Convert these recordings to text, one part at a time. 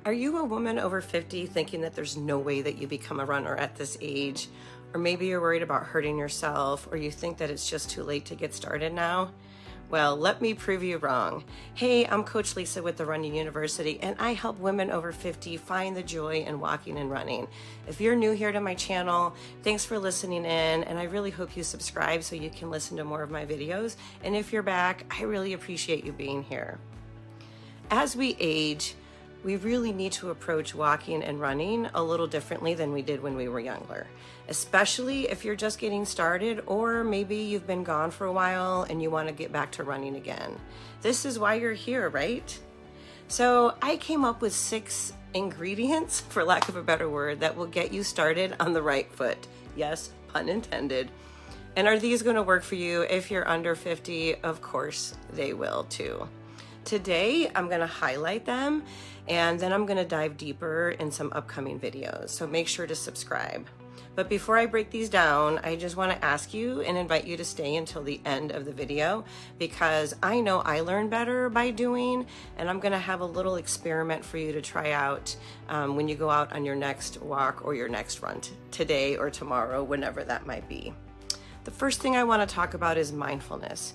Are you a woman over 50 thinking that there's no way that you become a runner at this age? Or maybe you're worried about hurting yourself, or you think that it's just too late to get started now? Well, let me prove you wrong. Hey, I'm Coach Lisa with the Running University, and I help women over 50 find the joy in walking and running. If you're new here to my channel, thanks for listening in, and I really hope you subscribe so you can listen to more of my videos. And if you're back, I really appreciate you being here. As we age, we really need to approach walking and running a little differently than we did when we were younger, especially if you're just getting started, or maybe you've been gone for a while and you want to get back to running again. This is why you're here, right? So I came up with 6 ingredients, for lack of a better word, that will get you started on the right foot. Yes, pun intended. And are these going to work for you if you're under 50? Of course they will too. Today, I'm going to highlight them, and then I'm going to dive deeper in some upcoming videos. So make sure to subscribe. But before I break these down, I just want to ask you and invite you to stay until the end of the video, because I know I learn better by doing, and I'm going to have a little experiment for you to try out when you go out on your next walk or your next run today or tomorrow, whenever that might be. The first thing I want to talk about is mindfulness.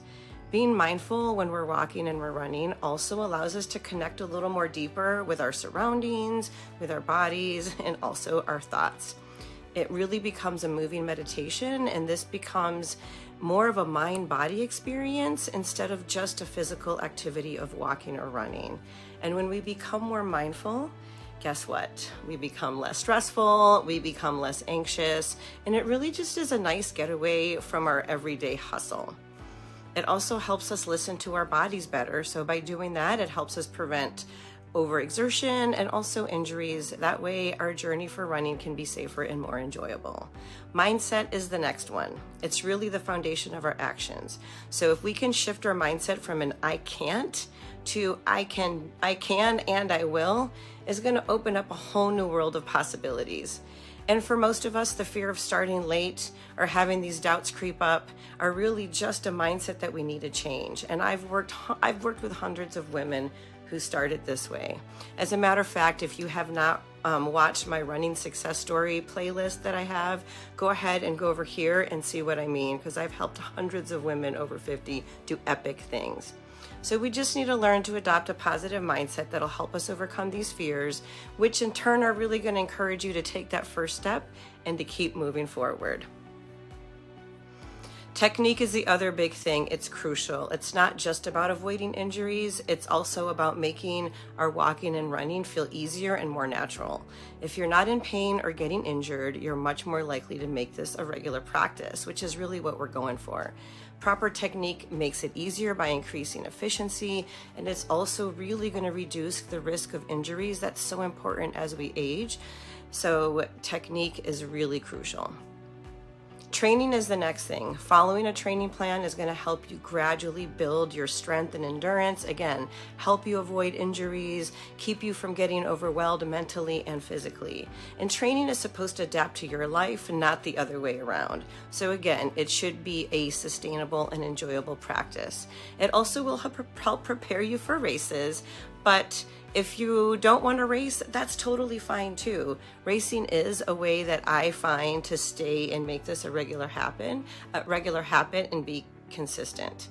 Being mindful when we're walking and we're running also allows us to connect a little more deeper with our surroundings, with our bodies, and also our thoughts. It really becomes a moving meditation, and this becomes more of a mind-body experience instead of just a physical activity of walking or running. And when we become more mindful, guess what? We become less stressful, we become less anxious, and it really just is a nice getaway from our everyday hustle. It also helps us listen to our bodies better. So by doing that, it helps us prevent overexertion and also injuries. That way, our journey for running can be safer and more enjoyable. Mindset is the next one. It's really the foundation of our actions. So if we can shift our mindset from an I can't to I can and I will, is going to open up a whole new world of possibilities. And for most of us, the fear of starting late or having these doubts creep up are really just a mindset that we need to change. And I've worked with hundreds of women who started this way. As a matter of fact, if you have not watched my running success story playlist that I have, go ahead and go over here and see what I mean, because I've helped hundreds of women over 50 do epic things. So we just need to learn to adopt a positive mindset that'll help us overcome these fears, which in turn are really going to encourage you to take that first step and to keep moving forward. Technique is the other big thing. It's crucial. It's not just about avoiding injuries. It's also about making our walking and running feel easier and more natural. If you're not in pain or getting injured, you're much more likely to make this a regular practice, which is really what we're going for. Proper technique makes it easier by increasing efficiency, and it's also really going to reduce the risk of injuries that's so important as we age. So technique is really crucial. Training is the next thing. Following a training plan is going to help you gradually build your strength and endurance. Again, help you avoid injuries, keep you from getting overwhelmed mentally and physically. And training is supposed to adapt to your life, not the other way around. So again, it should be a sustainable and enjoyable practice. It also will help prepare you for races, but if you don't want to race, that's totally fine too. Racing is a way that I find to stay and make this a regular habit and be consistent.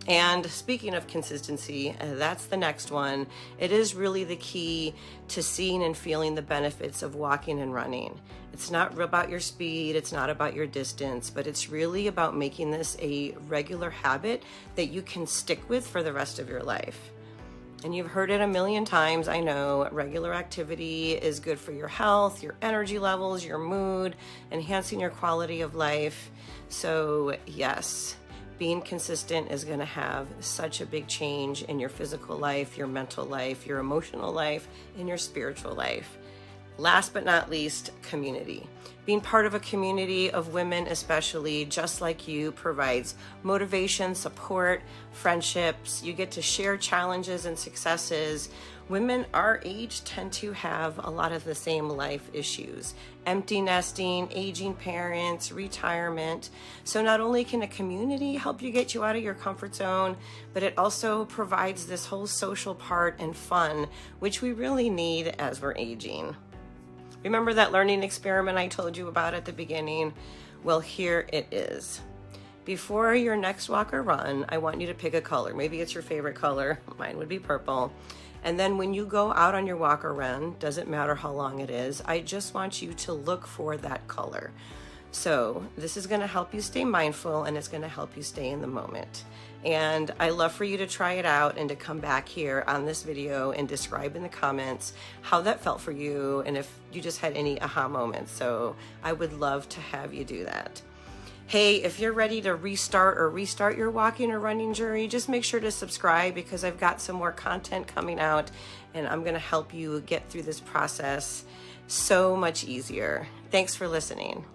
And speaking of consistency, that's the next one. It is really the key to seeing and feeling the benefits of walking and running. It's not about your speed, it's not about your distance, but it's really about making this a regular habit that you can stick with for the rest of your life. And you've heard it a million times, I know. Regular activity is good for your health, your energy levels, your mood, enhancing your quality of life. So yes, being consistent is going to have such a big change in your physical life, your mental life, your emotional life, and your spiritual life. Last but not least, community. Being part of a community of women, especially just like you, provides motivation, support, friendships. You get to share challenges and successes Women our age tend to have a lot of the same life issues: empty nesting, aging parents, retirement. So not only can a community help you get you out of your comfort zone, but it also provides this whole social part and fun, which we really need as we're aging. Remember that learning experiment I told you about at the beginning? Well, here it is. Before your next walk or run, I want you to pick a color. Maybe it's your favorite color. Mine would be purple. And then when you go out on your walk or run, doesn't matter how long it is, I just want you to look for that color. So this is going to help you stay mindful, and it's going to help you stay in the moment. And I love for you to try it out and to come back here on this video and describe in the comments how that felt for you and if you just had any aha moments. So I would love to have you do that. Hey, if you're ready to restart your walking or running journey, just make sure to subscribe, because I've got some more content coming out and I'm going to help you get through this process so much easier. Thanks for listening.